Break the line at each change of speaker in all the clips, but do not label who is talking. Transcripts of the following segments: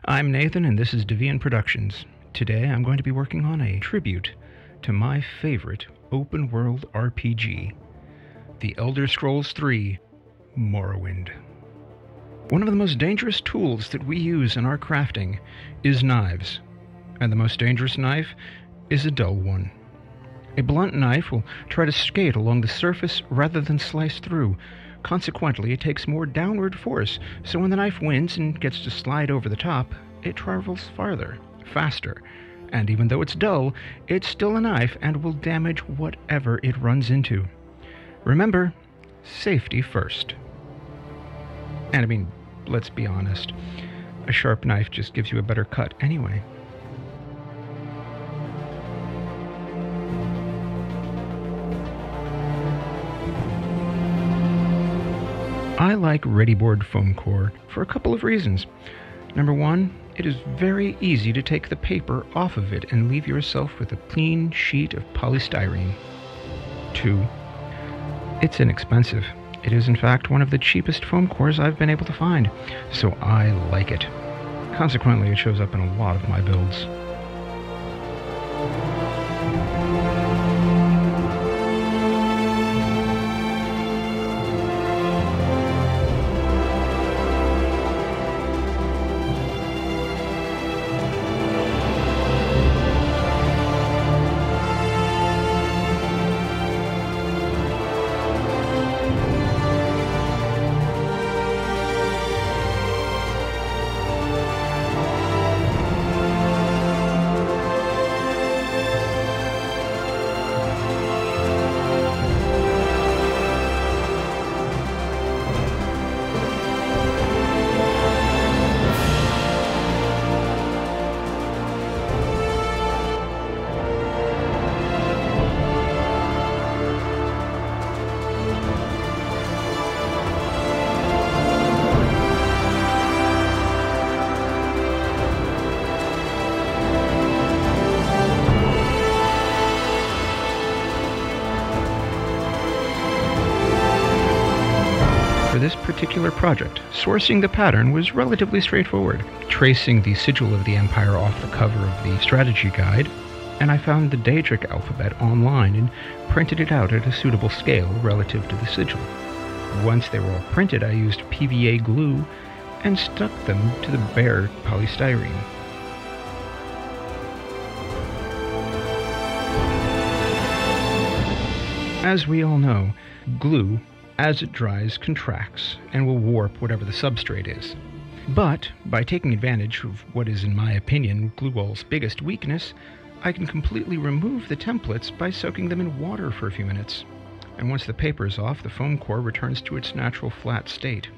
I'm Nathan, and this is Deviant Productions. Today I'm going to be working on a tribute to my favorite open-world RPG, The Elder Scrolls III: Morrowind. One of the most dangerous tools that we use in our crafting is knives, and the most dangerous knife is a dull one. A blunt knife will try to skate along the surface rather than slice through. Consequently, it takes more downward force, so when the knife wins and gets to slide over the top, it travels farther, faster, and even though it's dull, it's still a knife and will damage whatever it runs into. Remember, safety first. And I mean, let's be honest, a sharp knife just gives you a better cut anyway. I like Readyboard foam core for a couple of reasons. Number one, it is very easy to take the paper off of it and leave yourself with a clean sheet of polystyrene. Two, it's inexpensive. It is in fact one of the cheapest foam cores I've been able to find, so I like it. Consequently, it shows up in a lot of my builds. For this particular project, sourcing the pattern was relatively straightforward, tracing the sigil of the Empire off the cover of the strategy guide, and I found the Daedric alphabet online and printed it out at a suitable scale relative to the sigil. Once they were all printed, I used PVA glue and stuck them to the bare polystyrene. As we all know, glue, as it dries, contracts and will warp whatever the substrate is. But by taking advantage of what is, in my opinion, Glue-All's biggest weakness, I can completely remove the templates by soaking them in water for a few minutes. And once the paper is off, the foam core returns to its natural flat state.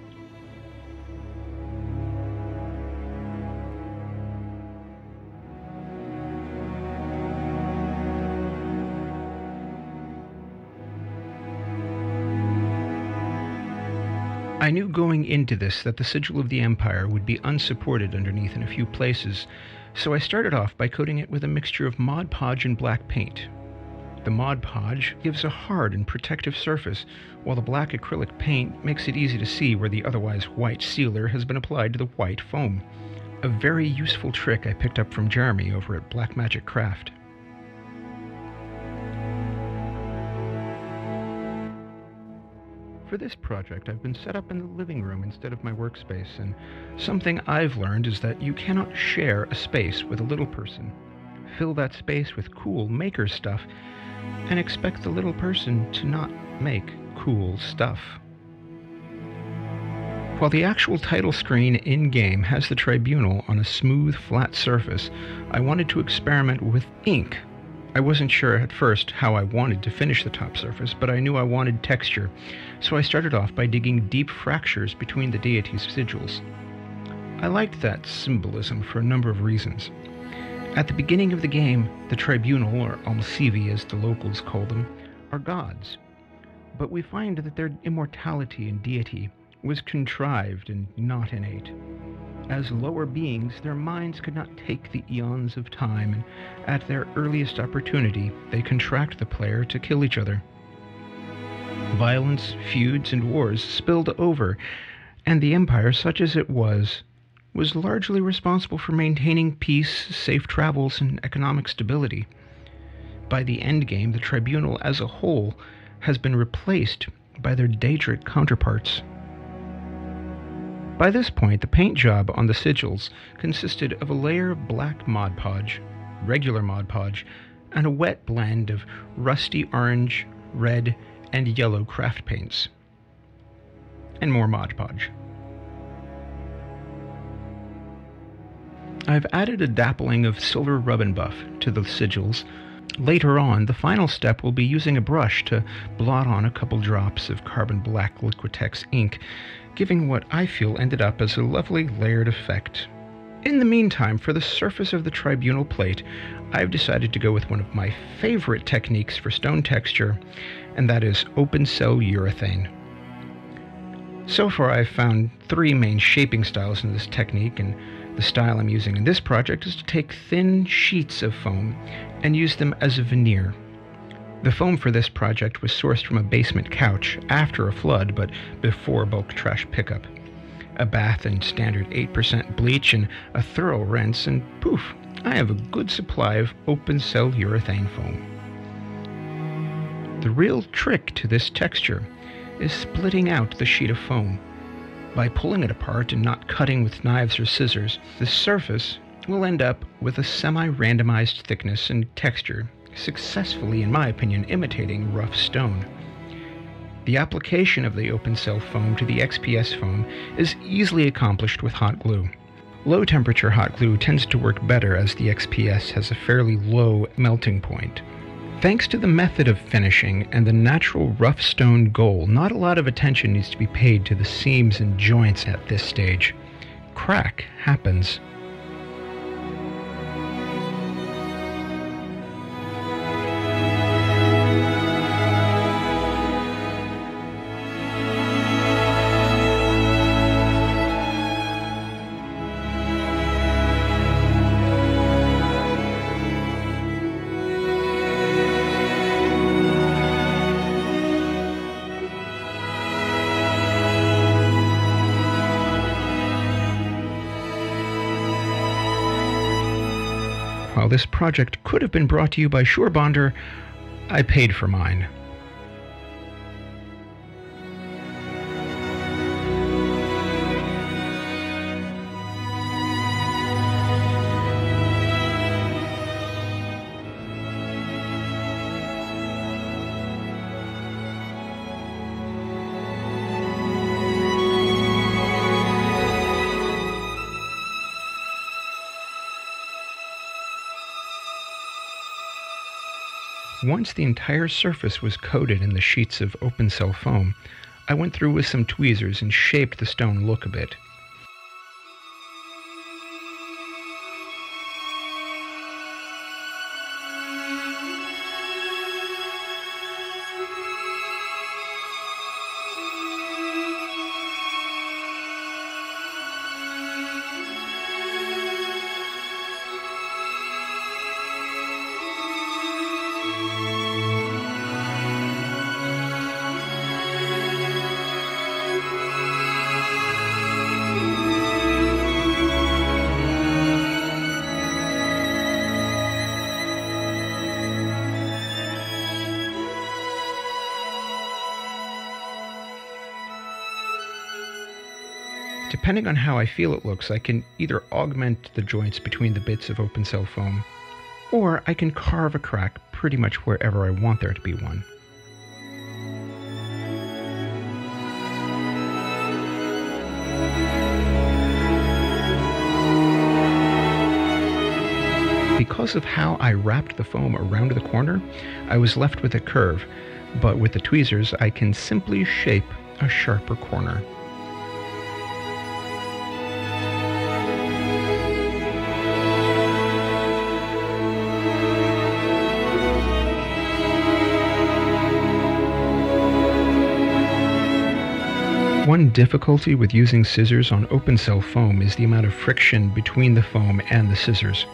I knew going into this that the sigil of the Empire would be unsupported underneath in a few places, so I started off by coating it with a mixture of Mod Podge and black paint. The Mod Podge gives a hard and protective surface, while the black acrylic paint makes it easy to see where the otherwise white sealer has been applied to the white foam. A very useful trick I picked up from Jeremy over at Black Magic Craft. For this project, I've been set up in the living room instead of my workspace, and something I've learned is that you cannot share a space with a little person. Fill that space with cool maker stuff, and expect the little person to not make cool stuff. While the actual title screen in-game has the tribunal on a smooth, flat surface, I wanted to experiment with ink. I wasn't sure at first how I wanted to finish the top surface, but I knew I wanted texture, so I started off by digging deep fractures between the deities' sigils. I liked that symbolism for a number of reasons. At the beginning of the game, the tribunal, or Almasivi as the locals call them, are gods, but we find that their immortality and deity was contrived and not innate. As lower beings, their minds could not take the eons of time, and at their earliest opportunity, they contract the player to kill each other. Violence, feuds, and wars spilled over, and the Empire, such as it was, was largely responsible for maintaining peace, safe travels, and economic stability. By the endgame, the tribunal as a whole has been replaced by their Daedric counterparts. By this point, the paint job on the sigils consisted of a layer of black Mod Podge, regular Mod Podge, and a wet blend of rusty orange, red, and yellow craft paints. And more Mod Podge. I've added a dappling of silver rub and buff to the sigils. Later on, the final step will be using a brush to blot on a couple drops of carbon black Liquitex ink, giving what I feel ended up as a lovely layered effect. In the meantime, for the surface of the tribunal plate, I've decided to go with one of my favorite techniques for stone texture, and that is open cell urethane. So far I've found 3 main shaping styles in this technique, and the style I'm using in this project is to take thin sheets of foam and use them as a veneer. The foam for this project was sourced from a basement couch after a flood, but before bulk trash pickup. A bath in standard 8% bleach and a thorough rinse, and poof, I have a good supply of open cell urethane foam. The real trick to this texture is splitting out the sheet of foam. By pulling it apart and not cutting with knives or scissors, the surface will end up with a semi-randomized thickness and texture, successfully, in my opinion, imitating rough stone. The application of the open cell foam to the XPS foam is easily accomplished with hot glue. Low temperature hot glue tends to work better as the XPS has a fairly low melting point. Thanks to the method of finishing and the natural rough stone goal, not a lot of attention needs to be paid to the seams and joints at this stage. Crack happens. While this project could have been brought to you by SureBonder, I paid for mine. Once the entire surface was coated in the sheets of open cell foam, I went through with some tweezers and shaped the stone look a bit. Depending on how I feel it looks, I can either augment the joints between the bits of open cell foam, or I can carve a crack pretty much wherever I want there to be one. Because of how I wrapped the foam around the corner, I was left with a curve, but with the tweezers I can simply shape a sharper corner. One difficulty with using scissors on open cell foam is the amount of friction between the foam and the scissors.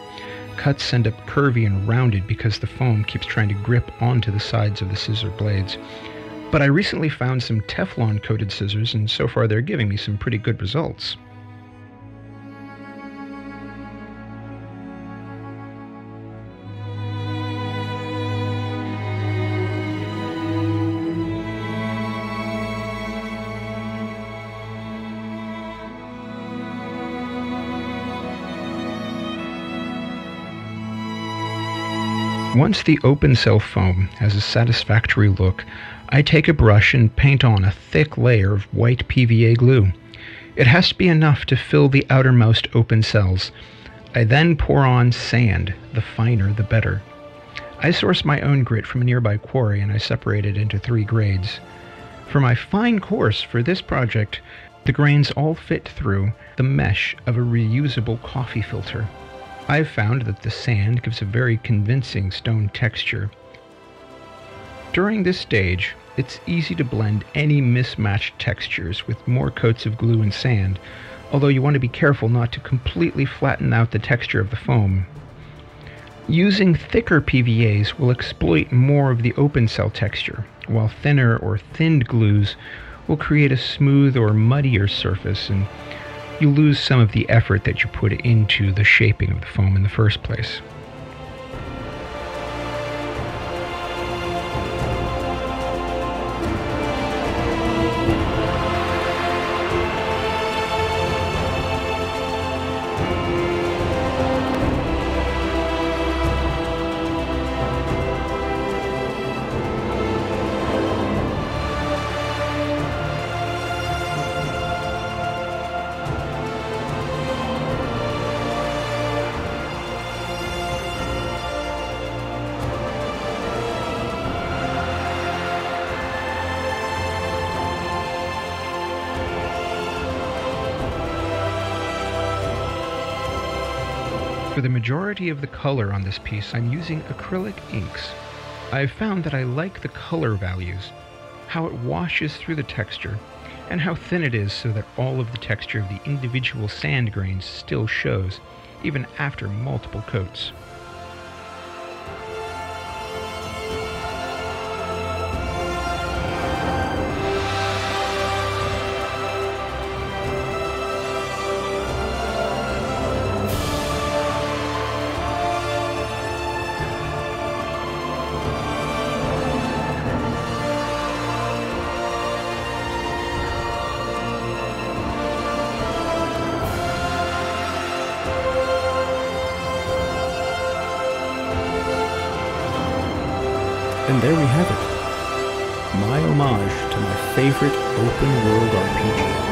Cuts end up curvy and rounded because the foam keeps trying to grip onto the sides of the scissor blades. But I recently found some Teflon coated scissors, and so far they're giving me some pretty good results. Once the open cell foam has a satisfactory look, I take a brush and paint on a thick layer of white PVA glue. It has to be enough to fill the outermost open cells. I then pour on sand, the finer the better. I source my own grit from a nearby quarry and I separate it into 3 grades. For my fine course for this project, the grains all fit through the mesh of a reusable coffee filter. I've found that the sand gives a very convincing stone texture. During this stage, it's easy to blend any mismatched textures with more coats of glue and sand, although you want to be careful not to completely flatten out the texture of the foam. Using thicker PVAs will exploit more of the open cell texture, while thinner or thinned glues will create a smooth or muddier surface, and you lose some of the effort that you put into the shaping of the foam in the first place. For the majority of the color on this piece, I'm using acrylic inks. I've found that I like the color values, how it washes through the texture, and how thin it is so that all of the texture of the individual sand grains still shows, even after multiple coats.
And there we have it, my homage to my favorite open world RPG.